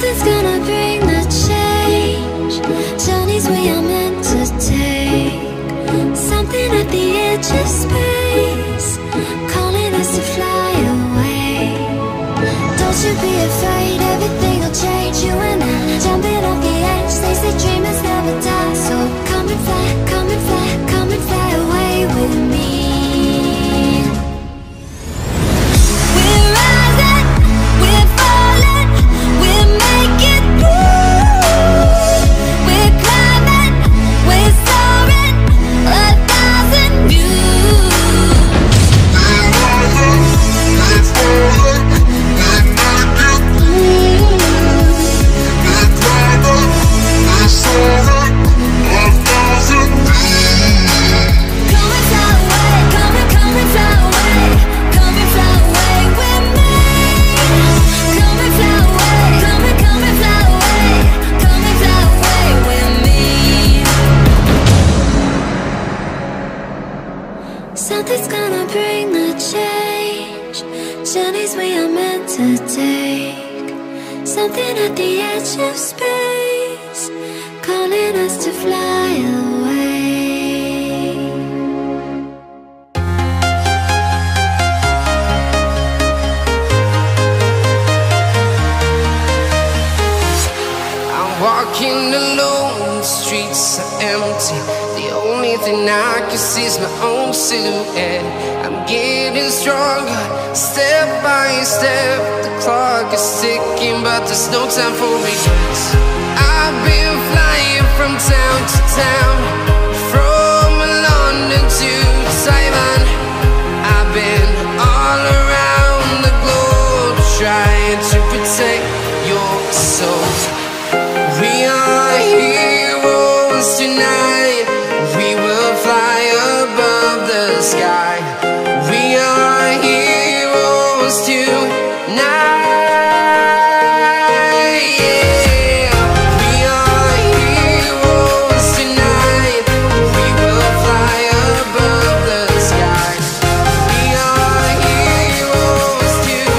Something's gonna bring the change. Journeys we are meant to take. Something at the edge of space, calling us to fly away. Don't you be afraid, everything will change. You and I, jumping off the edge. They say dreamers never die. So come and fly, come and fly, come and fly away with me. We're rising, we're falling, we're making moves. We're climbing, we're soaring, 1,000 views. We're rising, we're falling, we're making moves. We're climbing, we're soaring, 1,000 views. Come and fly away, come and fly away, come and fly away with me. Come and fly away, come and fly away, come and fly away with me. Something's gonna bring the change. Journeys we are meant to take. Something at the edge of space, calling us to fly away. I'm walking alone, the streets are empty. The only thing I can see is my own silhouette. I'm getting stronger, step by step. The clock is ticking, but there's no time for regrets. I've been flying from town to town, from London to Taiwan. I've been all around the globe, trying to protect your soul. We are heroes tonight. We will fly above the sky. We are heroes tonight. Yeah. We are heroes tonight. We will fly above the sky. We are heroes tonight.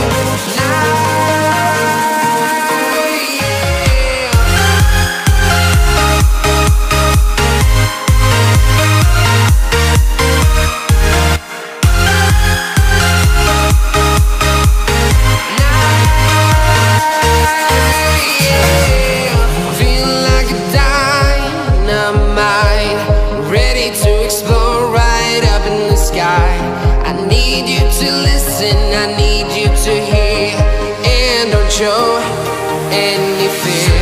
Feel like a dynamite, ready to explode right up in the sky. I need you to listen, I need you to hear, and don't show any fear.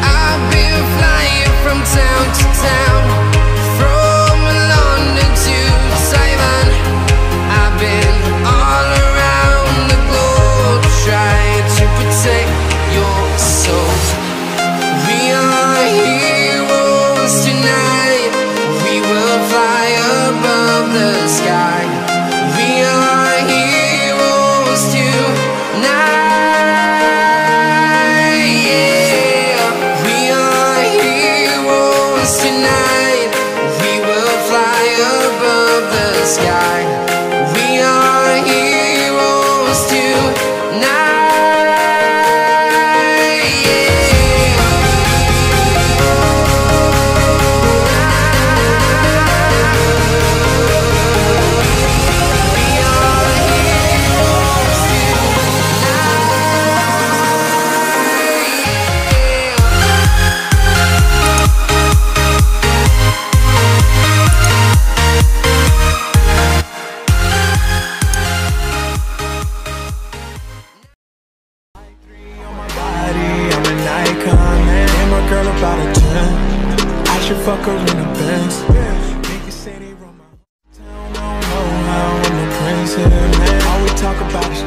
I've been flying from town to town, from London to Taiwan. I've been all around the globe, trying to protect your soul. We are heroes tonight. We will fly above the sky. We are heroes tonight. Yeah. We are heroes tonight. We will fly above the sky. We are heroes tonight. Yeah. We are heroes I'm an icon, man. And my girl about a 10. I should fuck her in the Benz. Niggas say they run my town, don't know how I'm the prince here, man. All we talk about is